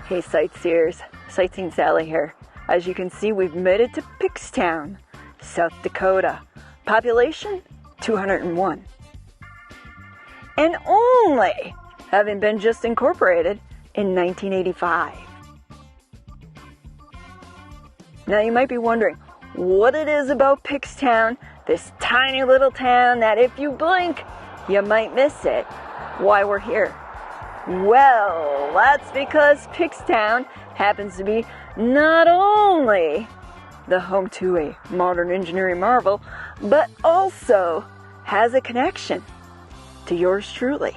Hey sightseers, Sightseeing Sally here. As you can see, we've made it to Pickstown, South Dakota. Population 201. And only having been just incorporated in 1985. Now you might be wondering what it is about Pickstown, this tiny little town that if you blink, you might miss it. Why we're here. Well, that's because Pickstown happens to be not only the home to a modern engineering marvel, but also has a connection to yours truly.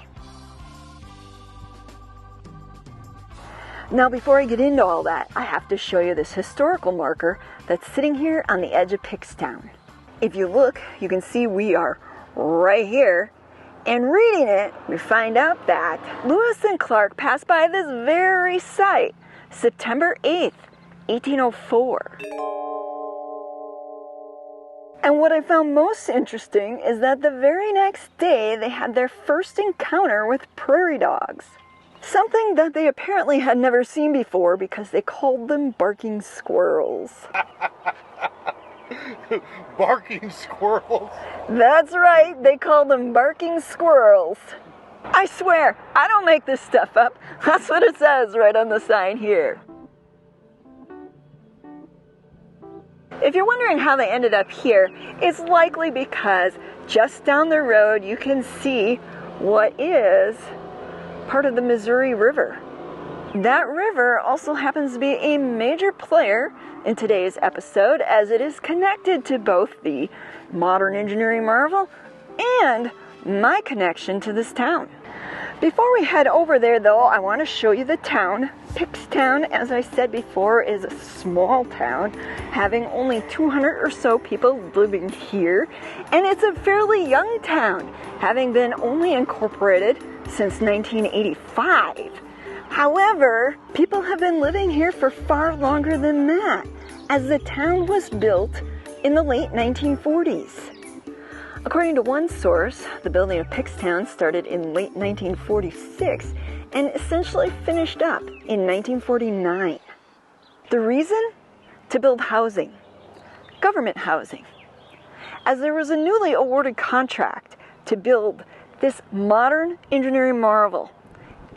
Now, before I get into all that, I have to show you this historical marker that's sitting here on the edge of Pickstown. If you look, you can see we are right here. And reading it, we find out that Lewis and Clark passed by this very site September 8th, 1804. And what I found most interesting is that the very next day they had their first encounter with prairie dogs. Something that they apparently had never seen before because they called them barking squirrels. Barking squirrels? That's right, they call them barking squirrels. I swear, I don't make this stuff up. That's what it says right on the sign here. If you're wondering how they ended up here, it's likely because just down the road you can see what is part of the Missouri River. That river also happens to be a major player in today's episode as it is connected to both the modern engineering marvel and my connection to this town. Before we head over there though, I want to show you the town. Pickstown, as I said before, is a small town having only 200 or so people living here, and it's a fairly young town having been only incorporated since 1985. However, people have been living here for far longer than that, as the town was built in the late 1940s. According to one source, the building of Pickstown started in late 1946 and essentially finished up in 1949. The reason? To build housing, government housing, as there was a newly awarded contract to build this modern engineering marvel.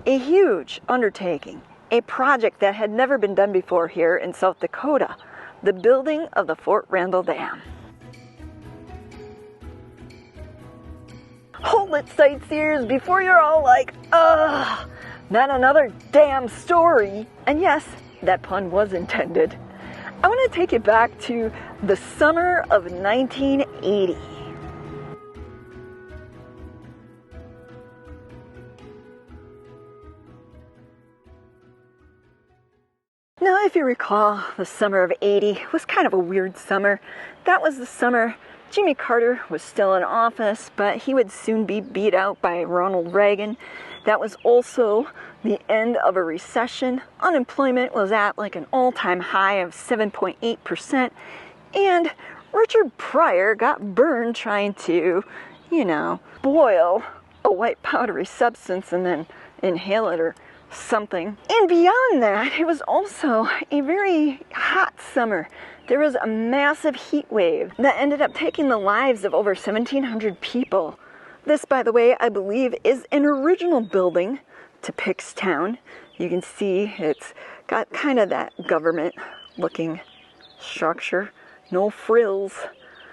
A huge undertaking, a project that had never been done before here in South Dakota, the building of the Fort Randall Dam. Hold it, sightseers, before you're all like, ugh, not another damn story. And yes, that pun was intended. I want to take you back to the summer of 1980. Now, if you recall, the summer of '80 was kind of a weird summer. That was the summer Jimmy Carter was still in office, but he would soon be beat out by Ronald Reagan. That was also the end of a recession. Unemployment was at like an all-time high of 7.8%, and Richard Pryor got burned trying to, boil a white powdery substance and then inhale it or something. And beyond that, it was also a very hot summer. There was a massive heat wave that ended up taking the lives of over 1,700 people. This, by the way, I believe is an original building to Pickstown. You can see it's got kind of that government looking structure. No frills.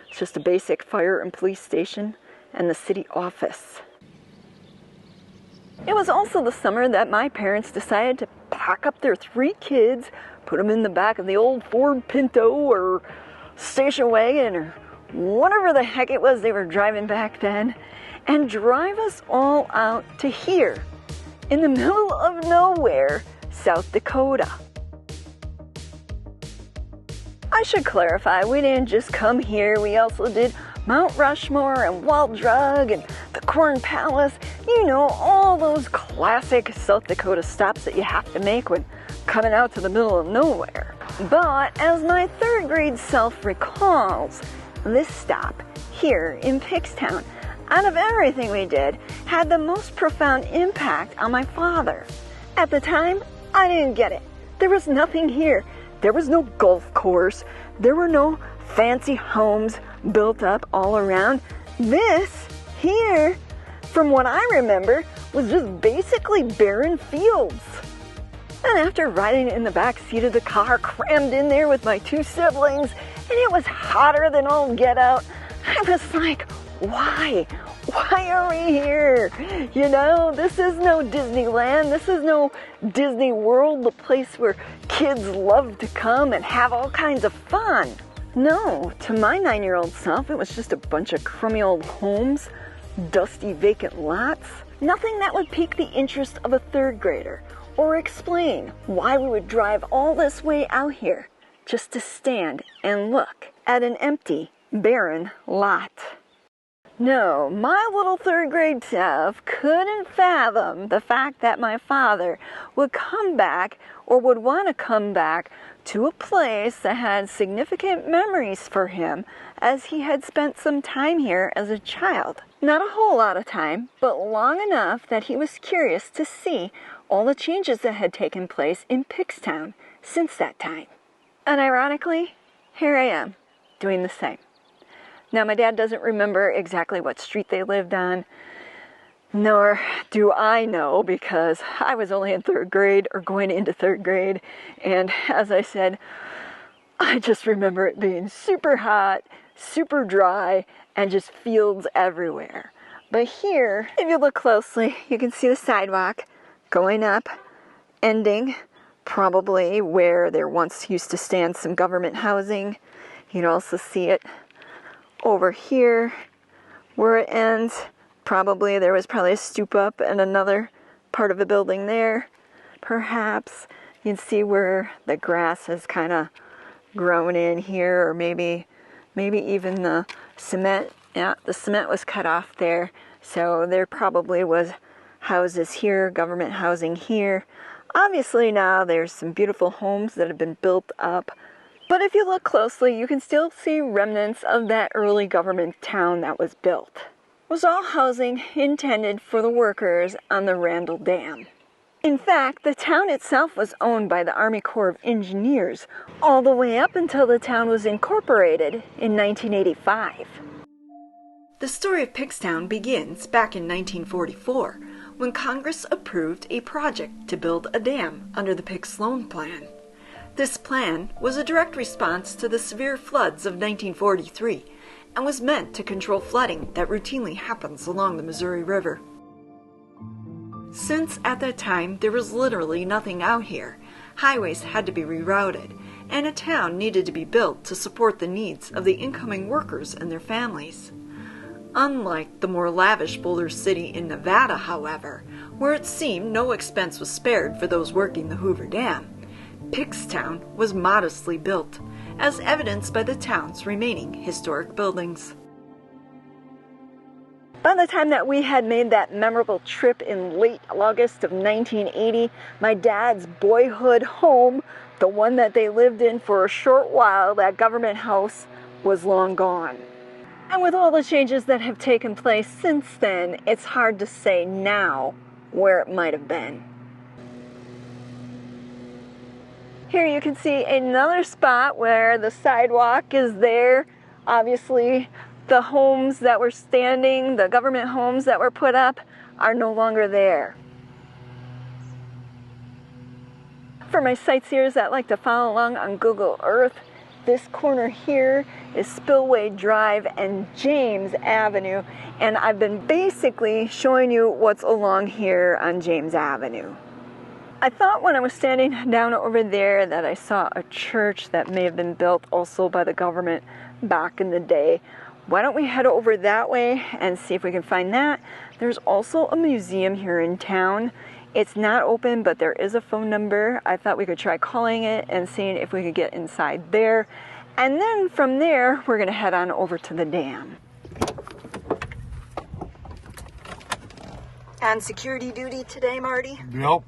It's just a basic fire and police station and the city office. It was also the summer that my parents decided to pack up their 3 kids, put them in the back of the old Ford Pinto or station wagon or whatever the heck it was they were driving back then, and drive us all out to here, in the middle of nowhere, South Dakota. I should clarify, we didn't just come here, we also did Mount Rushmore and Wall Drug and the Corn Palace, all those classic South Dakota stops that you have to make when coming out to the middle of nowhere. But as my 3rd grade self recalls, this stop here in Pickstown, out of everything we did, had the most profound impact on my father. At the time, I didn't get it. There was nothing here. There was no golf course. There were no fancy homes built up all around. This here, from what I remember, was just basically barren fields. And after riding in the back seat of the car, crammed in there with my two siblings, and it was hotter than all get out, I was like, why? Why are we here? You know, this is no Disneyland. This is no Disney World, the place where kids love to come and have all kinds of fun. No, to my 9-year-old self, it was just a bunch of crummy old homes, dusty vacant lots. Nothing that would pique the interest of a third grader or explain why we would drive all this way out here just to stand and look at an empty, barren lot. No, my little third grade self couldn't fathom the fact that my father would come back or would want to come back to a place that had significant memories for him as he had spent some time here as a child. Not a whole lot of time, but long enough that he was curious to see all the changes that had taken place in Pickstown since that time. And ironically, here I am, doing the same. Now, my dad doesn't remember exactly what street they lived on, nor do I know because I was only in third grade or going into third grade. And as I said, I just remember it being super hot, super dry, and just fields everywhere. But here, if you look closely, you can see the sidewalk going up, ending probably where there once used to stand some government housing. You can also see it over here where it ends. Probably there was probably a stoop up and another part of the building there. Perhaps you can see where the grass has kind of grown in here, or maybe even the cement. Yeah, the cement was cut off there, so there probably was houses here, government housing here. Obviously now there's some beautiful homes that have been built up, but if you look closely, you can still see remnants of that early government town that was built. It was all housing intended for the workers on the Randall Dam. In fact, the town itself was owned by the Army Corps of Engineers all the way up until the town was incorporated in 1985. The story of Pickstown begins back in 1944, when Congress approved a project to build a dam under the Pick-Sloan Plan. This plan was a direct response to the severe floods of 1943 and was meant to control flooding that routinely happens along the Missouri River. Since at that time there was literally nothing out here, highways had to be rerouted, and a town needed to be built to support the needs of the incoming workers and their families. Unlike the more lavish Boulder City in Nevada, however, where it seemed no expense was spared for those working the Hoover Dam, Pickstown was modestly built, as evidenced by the town's remaining historic buildings. By the time that we had made that memorable trip in late August of 1980, my dad's boyhood home, the one that they lived in for a short while, that government house, was long gone. And with all the changes that have taken place since then, it's hard to say now where it might have been. Here you can see another spot where the sidewalk is there. Obviously, the homes that were standing, the government homes that were put up, are no longer there. For my sightseers that like to follow along on Google Earth, this corner here is Spillway Drive and James Avenue, and I've been basically showing you what's along here on James Avenue. I thought when I was standing down over there that I saw a church that may have been built also by the government back in the day. Why don't we head over that way and see if we can find that? There's also a museum here in town. It's not open, but there is a phone number. I thought we could try calling it and seeing if we could get inside there. And then from there, we're gonna head on over to the dam. On security duty today, Marty? Yep.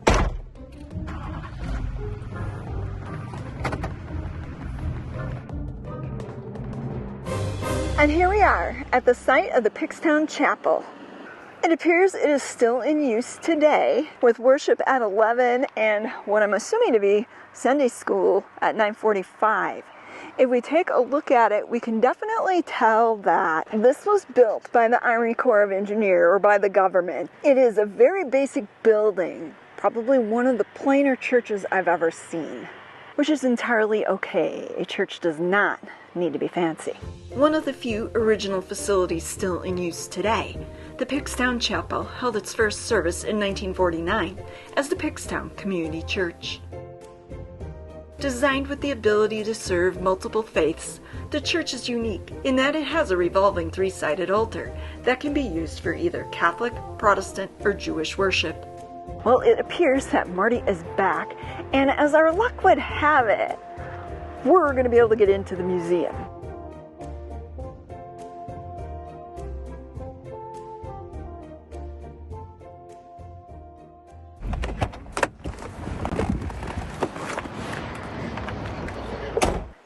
And here we are at the site of the Pickstown Chapel. It appears it is still in use today, with worship at 11 and what I'm assuming to be Sunday school at 9:45. If we take a look at it, we can definitely tell that this was built by the Army Corps of Engineers or by the government. It is a very basic building, probably one of the plainer churches I've ever seen, which is entirely okay. A church does not need to be fancy. One of the few original facilities still in use today, the Pickstown Chapel held its first service in 1949 as the Pickstown Community Church. Designed with the ability to serve multiple faiths, the church is unique in that it has a revolving three-sided altar that can be used for either Catholic, Protestant, or Jewish worship. Well, it appears that Marty is back, and as our luck would have it, we're going to be able to get into the museum.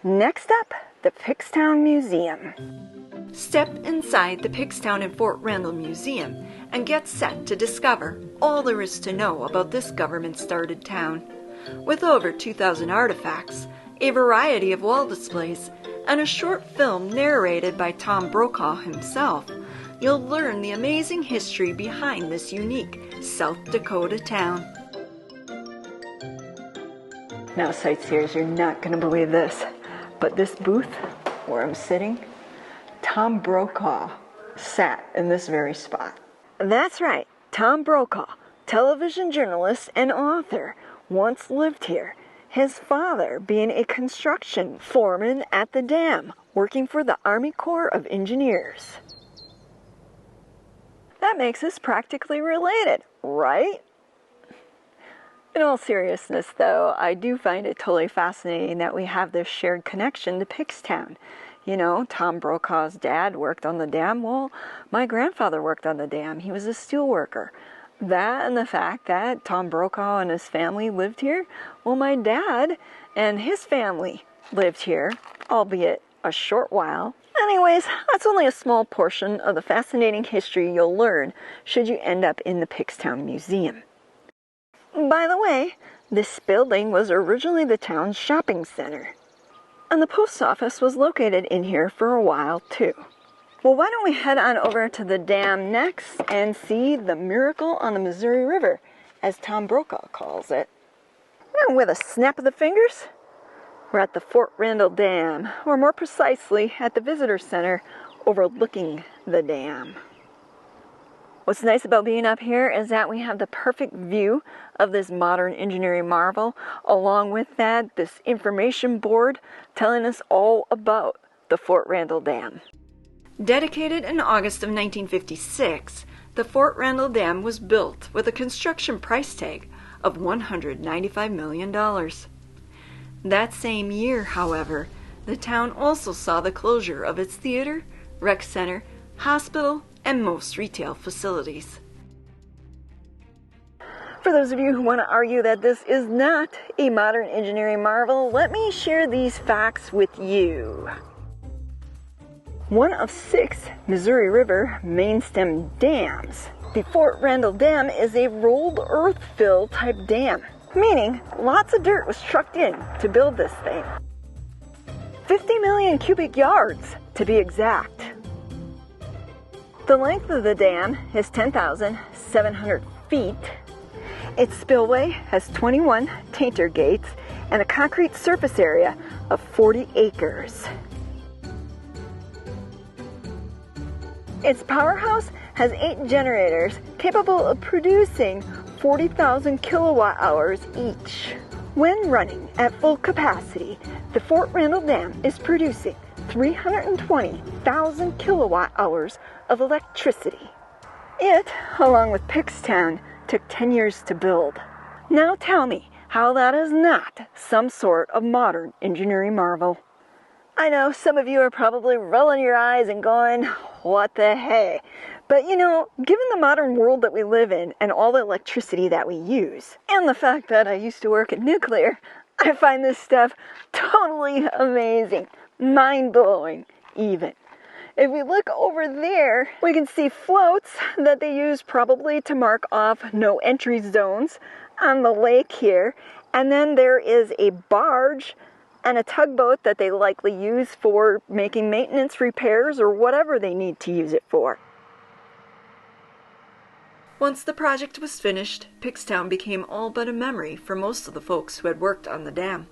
Next up, the Pickstown Museum. Step inside the Pickstown and Fort Randall Museum and get set to discover all there is to know about this government-started town. With over 2,000 artifacts, a variety of wall displays, and a short film narrated by Tom Brokaw himself, you'll learn the amazing history behind this unique South Dakota town. Now, sightseers, you're not going to believe this, but this booth where I'm sitting, Tom Brokaw sat in this very spot. That's right, Tom Brokaw, television journalist and author, once lived here. His father being a construction foreman at the dam, working for the Army Corps of Engineers. That makes us practically related, right? In all seriousness, though, I do find it totally fascinating that we have this shared connection to Pickstown. You know, Tom Brokaw's dad worked on the dam. Well, my grandfather worked on the dam. He was a steel worker. That and the fact that Tom Brokaw and his family lived here. Well, my dad and his family lived here, albeit a short while. Anyways, that's only a small portion of the fascinating history you'll learn should you end up in the Pickstown Museum. By the way, this building was originally the town's shopping center, and the post office was located in here for a while too. Well, why don't we head on over to the dam next and see the miracle on the Missouri River, as Tom Brokaw calls it. And with a snap of the fingers, we're at the Fort Randall Dam, or more precisely at the visitor center overlooking the dam. What's nice about being up here is that we have the perfect view of this modern engineering marvel. Along with that, this information board telling us all about the Fort Randall Dam. Dedicated in August of 1956, the Fort Randall Dam was built with a construction price tag of $195 million. That same year, however, the town also saw the closure of its theater, rec center, hospital, and most retail facilities. For those of you who want to argue that this is not a modern engineering marvel, let me share these facts with you. One of 6 Missouri River main stem dams, the Fort Randall Dam is a rolled earth fill type dam, meaning lots of dirt was trucked in to build this thing. 50 million cubic yards to be exact. The length of the dam is 10,700 feet. Its spillway has 21 tainter gates and a concrete surface area of 40 acres. Its powerhouse has 8 generators capable of producing 40,000 kilowatt hours each. When running at full capacity, the Fort Randall Dam is producing 320,000 kilowatt hours of electricity. It, along with Pickstown, took 10 years to build. Now tell me how that is not some sort of modern engineering marvel. I know some of you are probably rolling your eyes and going, what the hey? But you know, given the modern world that we live in and all the electricity that we use, and the fact that I used to work at nuclear, I find this stuff totally amazing, mind-blowing even. If we look over there, we can see floats that they use probably to mark off no entry zones on the lake here. And then there is a barge and a tugboat that they likely use for making maintenance repairs or whatever they need to use it for. Once the project was finished, Pickstown became all but a memory for most of the folks who had worked on the dam.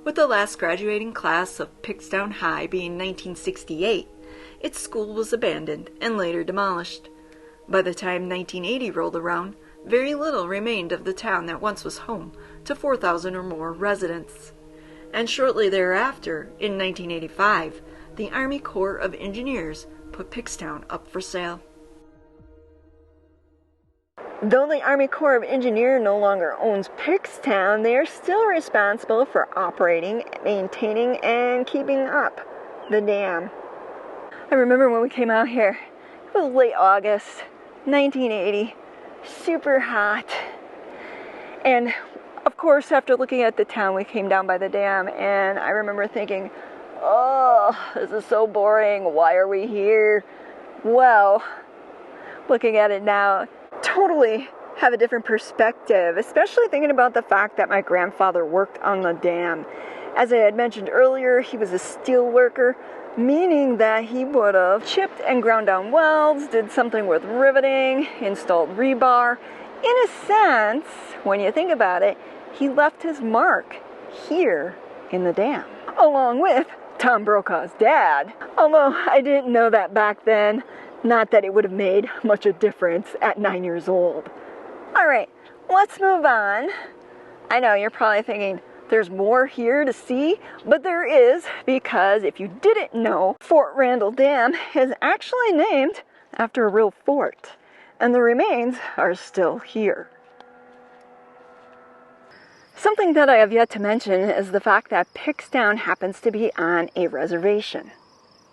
With the last graduating class of Pickstown High being 1968, its school was abandoned and later demolished. By the time 1980 rolled around, very little remained of the town that once was home to 4,000 or more residents. And shortly thereafter, in 1985, the Army Corps of Engineers put Pickstown up for sale. Though the Army Corps of Engineers no longer owns Pickstown, they are still responsible for operating, maintaining, and keeping up the dam. I remember when we came out here, it was late August, 1980, super hot. And of course, after looking at the town, we came down by the dam, and I remember thinking, oh, this is so boring, why are we here? Well, looking at it now, totally have a different perspective, especially thinking about the fact that my grandfather worked on the dam. As I had mentioned earlier, he was a steel worker, meaning that he would have chipped and ground down welds, did something with riveting, installed rebar. In a sense, when you think about it, he left his mark here in the dam, along with Tom Brokaw's dad. Although I didn't know that back then. Not that it would have made much a difference at 9 years old. All right, let's move on. I know you're probably thinking there's more here to see, but there is, because if you didn't know, Fort Randall Dam is actually named after a real fort, and the remains are still here. Something that I have yet to mention is the fact that Pickstown happens to be on a reservation.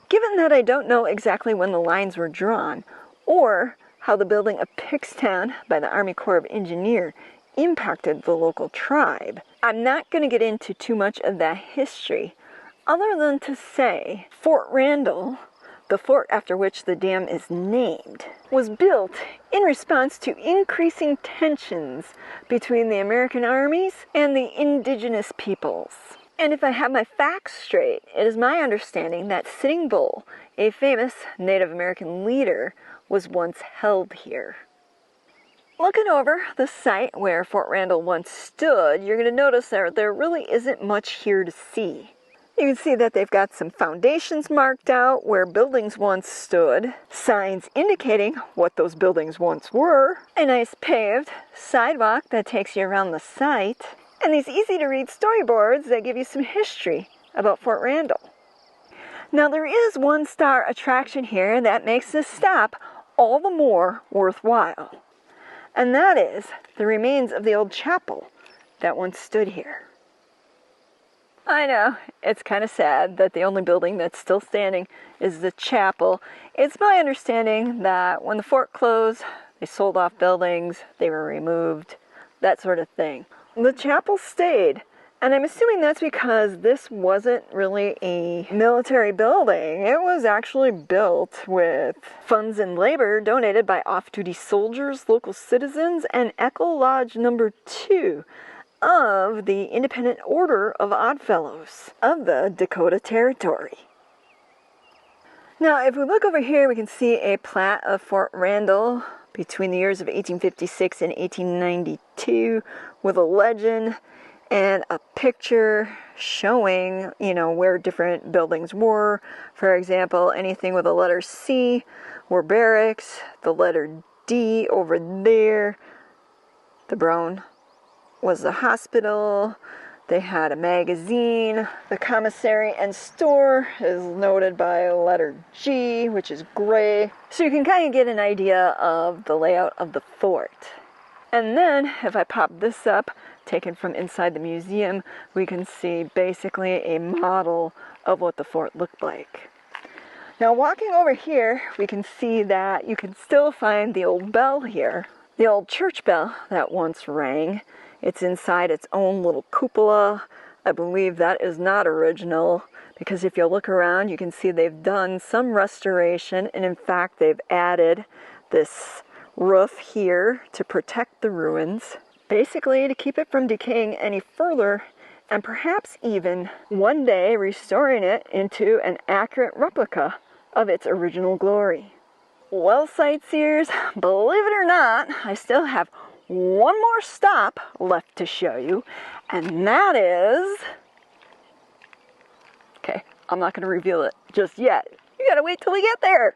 Given that I don't know exactly when the lines were drawn, or how the building of Pickstown by the Army Corps of Engineers impacted the local tribe, I'm not going to get into too much of that history, other than to say Fort Randall, the fort after which the dam is named, was built in response to increasing tensions between the American armies and the indigenous peoples. And if I have my facts straight, it is my understanding that Sitting Bull, a famous Native American leader, was once held here. Looking over the site where Fort Randall once stood, you're going to notice that there really isn't much here to see. You can see that they've got some foundations marked out where buildings once stood, signs indicating what those buildings once were, a nice paved sidewalk that takes you around the site, and these easy-to-read storyboards that give you some history about Fort Randall. Now, there is one star attraction here that makes this stop all the more worthwhile, and that is the remains of the old chapel that once stood here. I know, it's kind of sad that the only building that's still standing is the chapel. It's my understanding that when the fort closed, they sold off buildings, they were removed, that sort of thing. The chapel stayed, and I'm assuming that's because this wasn't really a military building. It was actually built with funds and labor donated by off-duty soldiers, local citizens, and Echo Lodge number 2 of the Independent Order of Oddfellows of the Dakota Territory. Now, if we look over here, we can see a plat of Fort Randall between the years of 1856 and 1892 with a legend and a picture showing, where different buildings were. For example, anything with a letter C were barracks, the letter D over there, the brown was the hospital. They had a magazine. The commissary and store is noted by a letter G, which is gray. So you can kind of get an idea of the layout of the fort. And then, if I pop this up, taken from inside the museum, we can see basically a model of what the fort looked like. Now, walking over here, we can see that you can still find the old bell here. The old church bell that once rang. It's inside its own little cupola. I believe that is not original, because if you look around, you can see they've done some restoration, and in fact, they've added this roof here to protect the ruins, basically to keep it from decaying any further, and perhaps even one day restoring it into an accurate replica of its original glory. Well, sightseers, believe it or not, I still have one more stop left to show you, and that is... Okay, I'm not going to reveal it just yet. You gotta wait till we get there.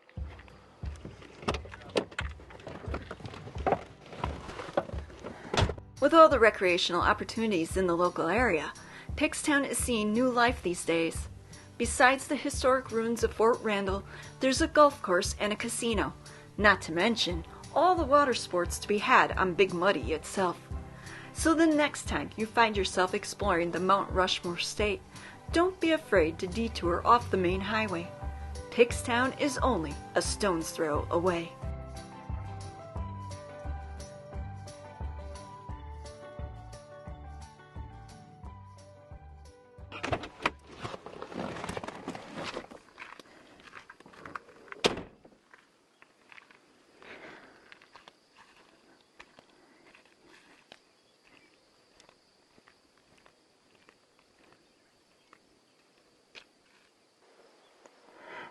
With all the recreational opportunities in the local area, Pickstown is seeing new life these days. Besides the historic ruins of Fort Randall, there's a golf course and a casino, not to mention all the water sports to be had on Big Muddy itself. So the next time you find yourself exploring the Mount Rushmore State, don't be afraid to detour off the main highway. Pickstown is only a stone's throw away.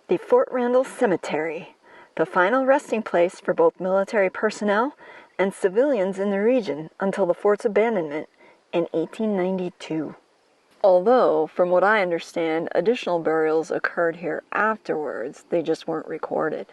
The Fort Randall Cemetery, the final resting place for both military personnel and civilians in the region until the fort's abandonment in 1892. Although, from what I understand, additional burials occurred here afterwards, they just weren't recorded.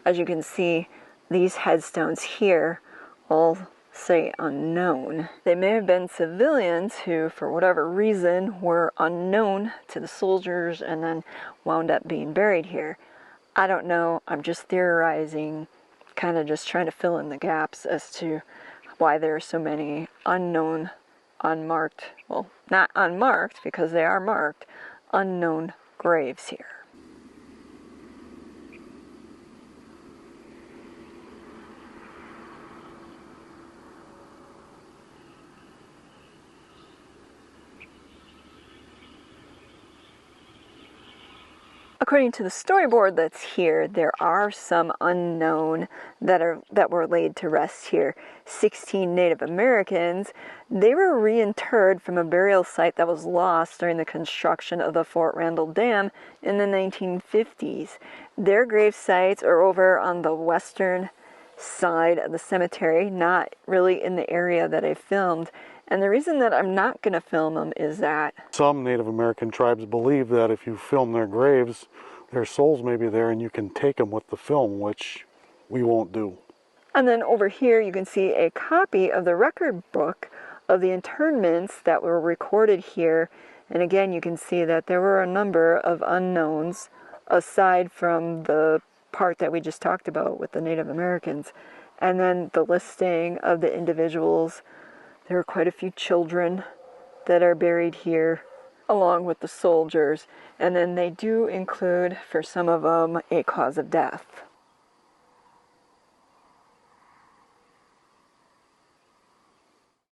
As you can see, these headstones here all say unknown. They may have been civilians who, for whatever reason, were unknown to the soldiers and then wound up being buried here. I don't know. I'm just theorizing, kind of just trying to fill in the gaps as to why there are so many unknown, unmarked, well, not unmarked because they are marked, unknown graves here. According to the storyboard that's here, there are some unknown that were laid to rest here. 16 Native Americans. They were reinterred from a burial site that was lost during the construction of the Fort Randall Dam in the 1950s. Their grave sites are over on the western side of the cemetery, not really in the area that I filmed. And the reason that I'm not going to film them is that some Native American tribes believe that if you film their graves, their souls may be there and you can take them with the film, which we won't do. And then over here you can see a copy of the record book of the internments that were recorded here. And again, you can see that there were a number of unknowns aside from the part that we just talked about with the Native Americans. And then the listing of the individuals. There are quite a few children that are buried here, along with the soldiers. And then they do include, for some of them, a cause of death.